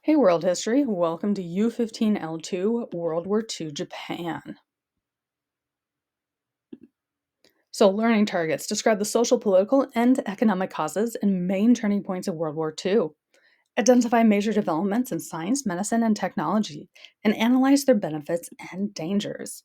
Hey World History, welcome to U15-L2 World War II Japan. So, learning targets describe the social, political, and economic causes and main turning points of World War II. Identify major developments in science, medicine, and technology, and analyze their benefits and dangers.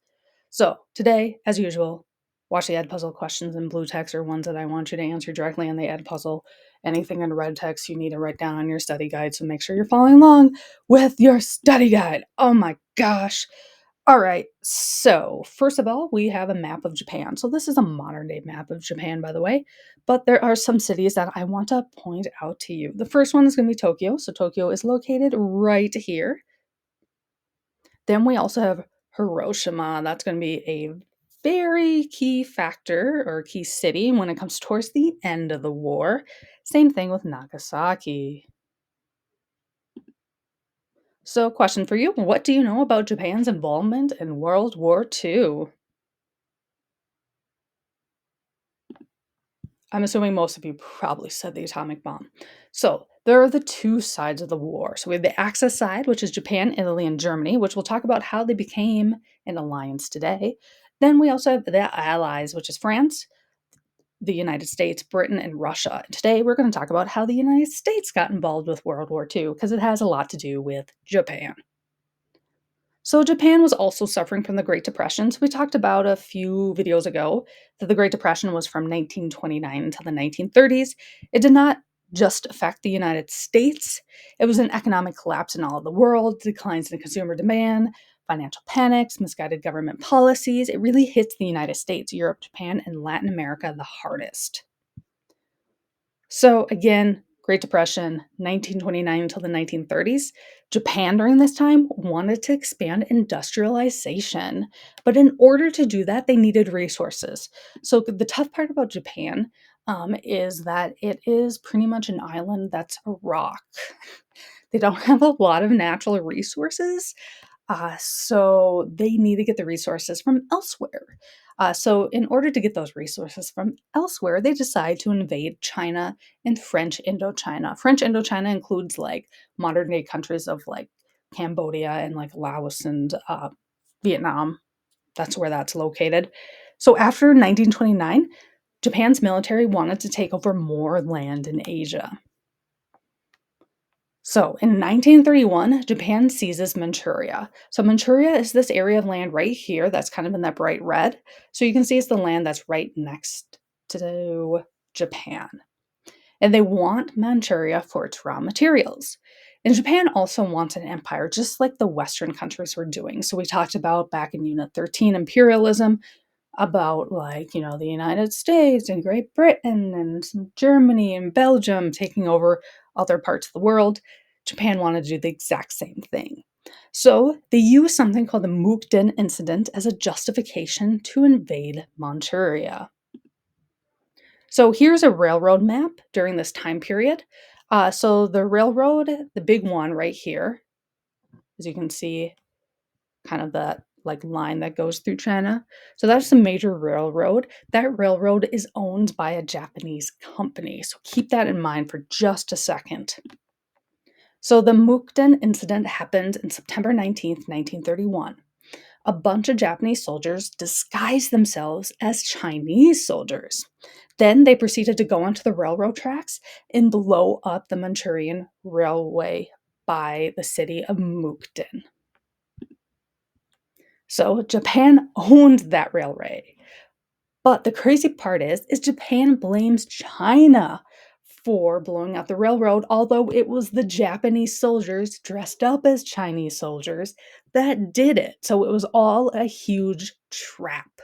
So, today, as usual, watch the Ed Puzzle questions in blue text or ones that I want you to answer directly in the Ed Puzzle. Anything in red text you need to write down on your study guide, so make sure you're following along with your study guide. Oh my gosh. All right, so first of all, we have a map of Japan. So this is a modern day map of Japan, by the way, but there are some cities that I want to point out to you. The first one is going to be Tokyo. So Tokyo is located right here. Then we also have Hiroshima. That's going to be a very key factor or key city when it comes towards the end of the war. Same thing with Nagasaki. So, question for you: what do you know about Japan's involvement in World War II? I'm assuming most of you probably said the atomic bomb. So, there are the two sides of the war. So, we have the Axis side, which is Japan, Italy, and Germany, which we'll talk about how they became an alliance today. Then we also have the Allies, which is France, the United States, Britain, and Russia. And today we're going to talk about how the United States got involved with World War II because it has a lot to do with Japan. So, Japan was also suffering from the Great Depression. So, we talked about a few videos ago that the Great Depression was from 1929 until the 1930s. It did not just affect the United States, it was an economic collapse in all of the world, declines in consumer demand, financial panics, misguided government policies. It really hits the United States, Europe, Japan, and Latin America the hardest. So again, Great Depression, 1929 until the 1930s. Japan during this time wanted to expand industrialization, but in order to do that, they needed resources. So the tough part about Japan is that it is pretty much an island that's a rock. They don't have a lot of natural resources, so they need to get the resources from elsewhere. So, in order to get those resources from elsewhere, they decide to invade China and French Indochina. French Indochina includes like modern day countries of like Cambodia and like Laos and Vietnam. That's where that's located. So, after 1929, Japan's military wanted to take over more land in Asia. So in 1931, Japan seizes Manchuria. So Manchuria is this area of land right here that's kind of in that bright red. So you can see it's the land that's right next to Japan. And they want Manchuria for its raw materials. And Japan also wants an empire, just like the Western countries were doing. So we talked about back in Unit 13 imperialism, about the United States and Great Britain and Germany and Belgium taking over other parts of the world. Japan wanted to do the exact same thing. So they used something called the Mukden Incident as a justification to invade Manchuria. So here's a railroad map during this time period. So the railroad, the big one right here, as you can see, kind of that like line that goes through China. So that's the major railroad. That railroad is owned by a Japanese company. So keep that in mind for just a second. So the Mukden incident happened in September 19th, 1931. A bunch of Japanese soldiers disguised themselves as Chinese soldiers. Then they proceeded to go onto the railroad tracks and blow up the Manchurian Railway by the city of Mukden. So Japan owned that railway. But the crazy part is Japan blames China for blowing up the railroad, although it was the Japanese soldiers dressed up as Chinese soldiers that did it. So it was all a huge trap.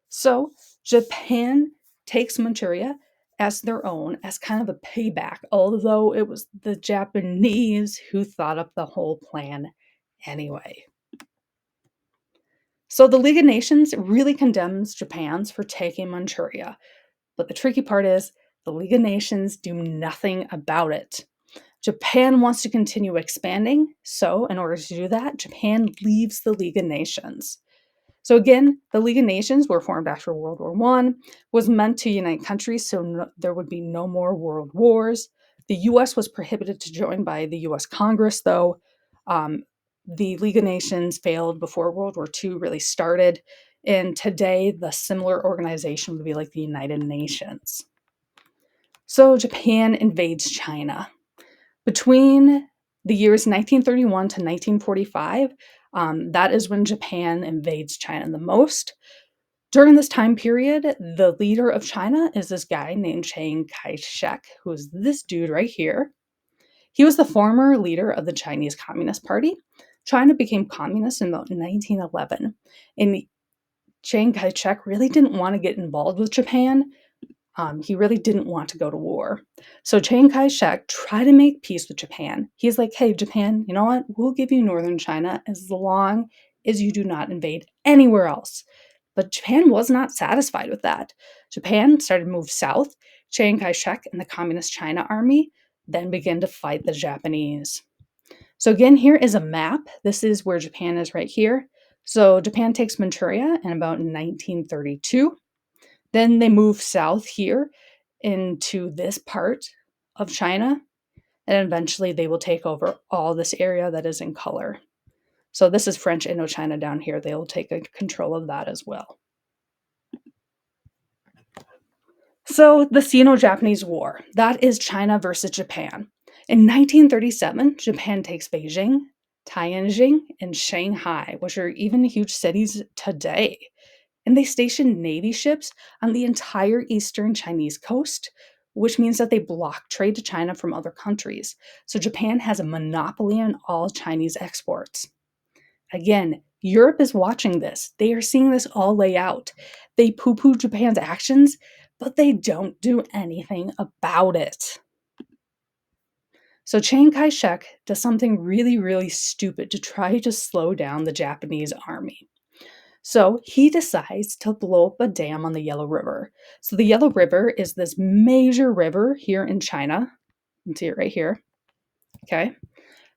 So Japan takes Manchuria as their own, as kind of a payback, although it was the Japanese who thought up the whole plan anyway. So the League of Nations really condemns Japan's for taking Manchuria. But the tricky part is the League of Nations do nothing about it. Japan wants to continue expanding, so in order to do that, Japan leaves the League of Nations. So again, the League of Nations were formed after World War I, was meant to unite countries so there would be no more world wars. The US was prohibited to join by the US Congress, though. Um, the League of Nations failed before World War II really started. And today, the similar organization would be like the United Nations. So Japan invades China. Between the years 1931 to 1945, that is when Japan invades China the most. During this time period, the leader of China is this guy named Chiang Kai-shek, who is this dude right here. He was the former leader of the Chinese Communist Party. China became communist in about 1911, and Chiang Kai-shek really didn't want to get involved with Japan. He really didn't want to go to war. So Chiang Kai-shek tried to make peace with Japan. He's like, hey, Japan, you know what? We'll give you northern China as long as you do not invade anywhere else. But Japan was not satisfied with that. Japan started to move south. Chiang Kai-shek and the Communist China Army then began to fight the Japanese. So again, here is a map. This is where Japan is right here. So Japan takes Manchuria in about 1932. Then they move south here into this part of China, and eventually they will take over all this area that is in color. So this is French Indochina down here. They will take control of that as well. So the Sino-Japanese War, that is China versus Japan. In 1937, Japan takes Beijing, Tianjin, and Shanghai, which are even huge cities today. And they stationed Navy ships on the entire eastern Chinese coast, which means that they block trade to China from other countries. So Japan has a monopoly on all Chinese exports. Again, Europe is watching this. They are seeing this all lay out. They poo-poo Japan's actions, but they don't do anything about it. So Chiang Kai-shek does something really, really stupid to try to slow down the Japanese army. So he decides to blow up a dam on the Yellow River. So the Yellow River is this major river here in China. You can see it right here. Okay.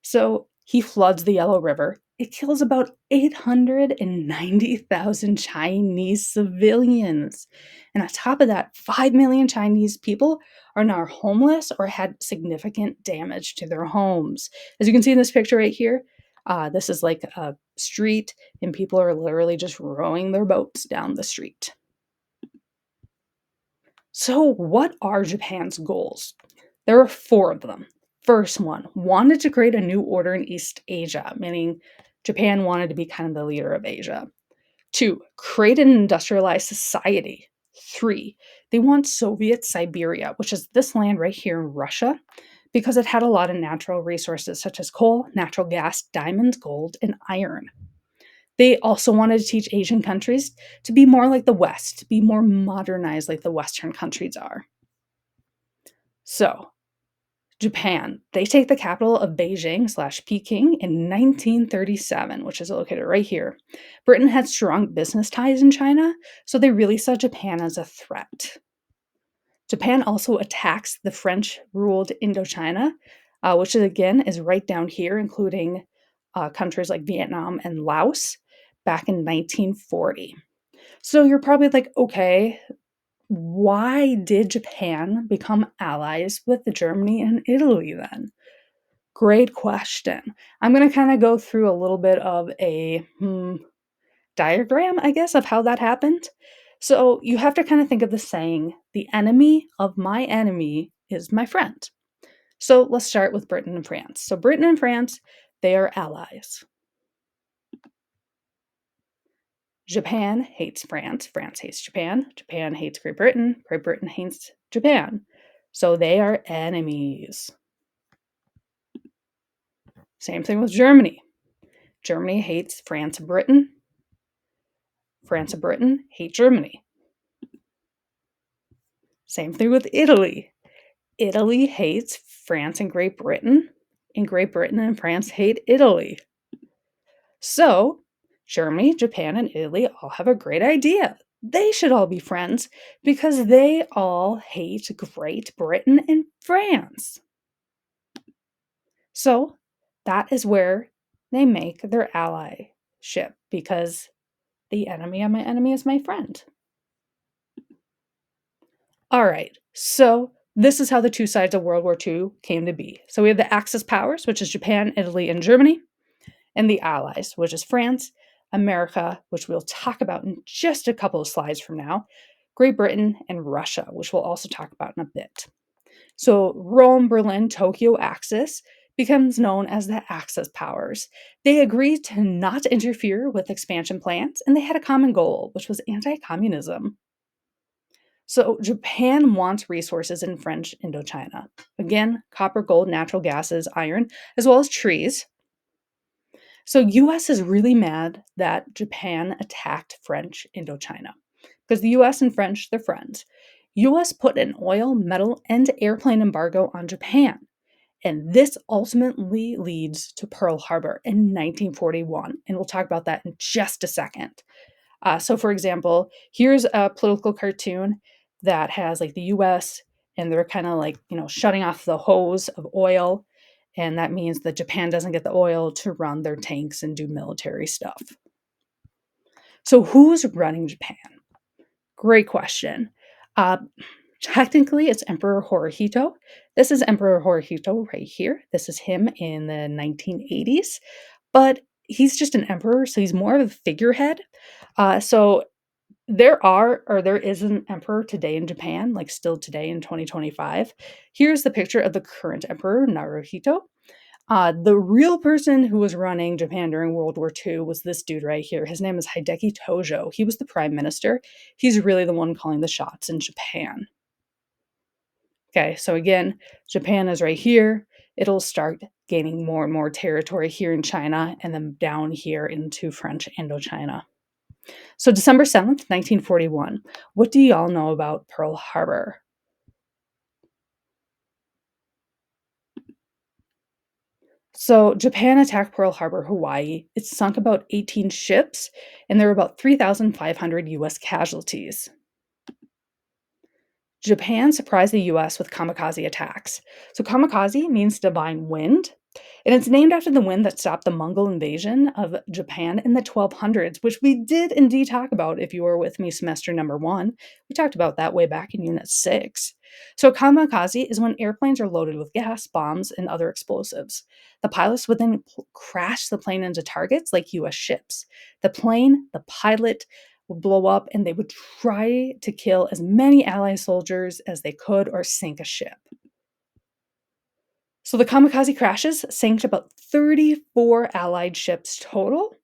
So he floods the Yellow River. It kills about 890,000 Chinese civilians. And on top of that, 5 million Chinese people are now homeless or had significant damage to their homes. As you can see in this picture right here, this is like a street, and people are literally just rowing their boats down the street. So, what are Japan's goals? There are 4 of them. First one, wanted to create a new order in East Asia, meaning Japan wanted to be kind of the leader of Asia. 2, create an industrialized society. 3, they want Soviet Siberia, which is this land right here in Russia, because it had a lot of natural resources such as coal, natural gas, diamonds, gold, and iron. They also wanted to teach Asian countries to be more like the West, to be more modernized like the Western countries are. So, Japan, they take the capital of Beijing/Peking in 1937, which is located right here. Britain had strong business ties in China, so they really saw Japan as a threat. Japan also attacks the French-ruled Indochina, which is right down here, including countries like Vietnam and Laos, back in 1940. So you're probably like, okay, why did Japan become allies with Germany and Italy then? Great question. I'm going to kind of go through a little bit of a diagram, I guess, of how that happened. So you have to kind of think of the saying, the enemy of my enemy is my friend. So let's start with Britain and France. So Britain and France, they are allies. Japan hates France. France hates Japan. Japan hates Great Britain. Great Britain hates Japan. So they are enemies. Same thing with Germany. Germany hates France and Britain. France and Britain hate Germany. Same thing with Italy. Italy hates France and Great Britain. And Great Britain and France hate Italy. So Germany, Japan, and Italy all have a great idea. They should all be friends because they all hate Great Britain and France. So that is where they make their allyship, because the enemy of my enemy is my friend. All right, so This is how the two sides of World War II came to be. So we have the Axis powers, which is Japan, Italy, and Germany, and the Allies, which is France, America, which we'll talk about in just a couple of slides from now, Great Britain, and Russia, which we'll also talk about in a bit. So Rome, Berlin, Tokyo axis becomes known as the Axis powers. They agreed to not interfere with expansion plans, and they had a common goal, which was anti-communism. So Japan wants resources in French Indochina. Again, copper, gold, natural gases, iron, as well as trees. So US is really mad that Japan attacked French Indochina because the US and French, they're friends. US put an oil, metal, and airplane embargo on Japan. And this ultimately leads to Pearl Harbor in 1941. And we'll talk about that in just a second. So, for example, here's a political cartoon that has like the US and they're kind of like, shutting off the hose of oil. And that means that Japan doesn't get the oil to run their tanks and do military stuff. So, who's running Japan? Great question. Uh, Technically, it's Emperor Hirohito. This is Emperor Hirohito right here. This is him in the 1980s, but he's just an emperor, so he's more of a figurehead. So there is an emperor today in Japan, like still today in 2025. Here's the picture of the current emperor, Naruhito. The real person who was running Japan during World War II was this dude right here. His name is Hideki Tojo. He was the prime minister. He's really the one calling the shots in Japan. Okay, so again, Japan is right here. It'll start gaining more and more territory here in China and then down here into French Indochina. So December 7th, 1941. What do y'all know about Pearl Harbor? So Japan attacked Pearl Harbor, Hawaii. It sunk about 18 ships, and there were about 3,500 US casualties. Japan surprised the US with kamikaze attacks. So kamikaze means divine wind, and it's named after the wind that stopped the Mongol invasion of Japan in the 1200s, which we did indeed talk about if you were with me semester number 1. We talked about that way back in Unit 6. So kamikaze is when airplanes are loaded with gas, bombs, and other explosives. The pilots would then crash the plane into targets like US ships. The pilot would blow up and they would try to kill as many Allied soldiers as they could or sink a ship. So the kamikaze crashes sank about 34 Allied ships total.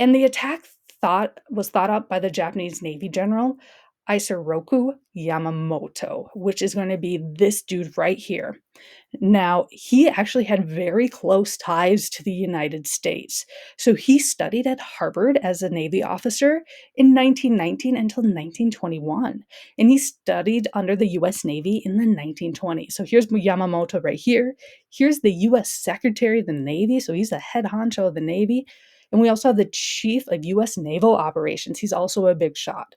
And the attack was thought up by the Japanese Navy general Isoroku Yamamoto, which is going to be this dude right here. Now, he actually had very close ties to the United States. So he studied at Harvard as a Navy officer in 1919 until 1921. And he studied under the US Navy in the 1920s. So here's Yamamoto right here. Here's the US Secretary of the Navy. So he's the head honcho of the Navy. And we also have the Chief of US Naval Operations. He's also a big shot.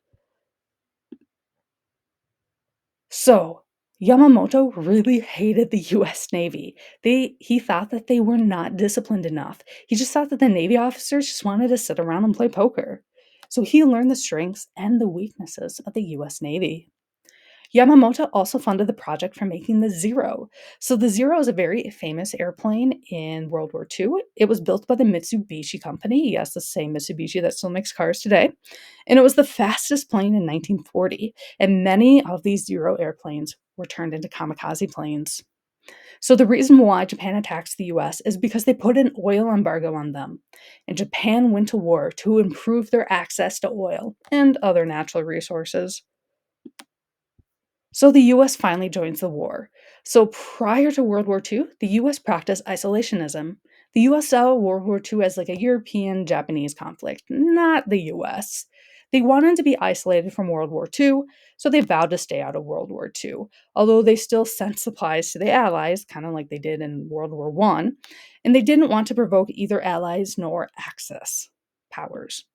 So, Yamamoto really hated the US Navy. He thought that they were not disciplined enough. He just thought that the Navy officers just wanted to sit around and play poker. So he learned the strengths and the weaknesses of the US Navy. Yamamoto also funded the project for making the Zero. So the Zero is a very famous airplane in World War II. It was built by the Mitsubishi Company. Yes, the same Mitsubishi that still makes cars today. And it was the fastest plane in 1940. And many of these Zero airplanes were turned into kamikaze planes. So the reason why Japan attacks the US is because they put an oil embargo on them. And Japan went to war to improve their access to oil and other natural resources. So the US finally joins the war. So prior to World War II, the US practiced isolationism. The US saw World War II as like a European Japanese conflict, not the US. They wanted to be isolated from World War II, so they vowed to stay out of World War II, although they still sent supplies to the Allies, kind of like they did in World War I, and they didn't want to provoke either Allies nor Axis powers.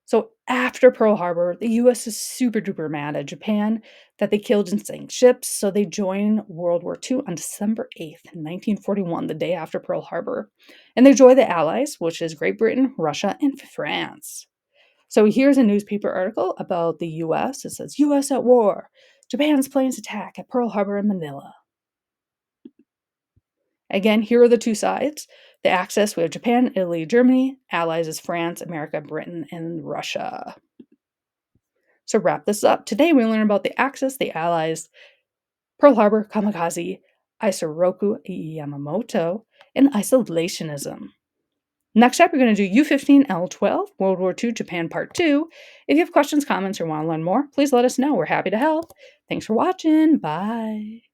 So after Pearl Harbor, the US is super duper mad at Japan that they killed and sank ships, so they join World War II on December 8th, 1941, the day after Pearl Harbor. And they join the Allies, which is Great Britain, Russia, and France. So here's a newspaper article about the US. It says, US at war. Japan's planes attack at Pearl Harbor and Manila. Again, here are the two sides. The Axis, we have Japan, Italy, Germany. Allies is France, America, Britain, and Russia. So wrap this up. Today we learn about the Axis, the Allies, Pearl Harbor, kamikaze, Isoroku Yamamoto, and isolationism. Next up, we're going to do U15-L11, World War II, Japan Part 2. If you have questions, comments, or want to learn more, please let us know. We're happy to help. Thanks for watching. Bye.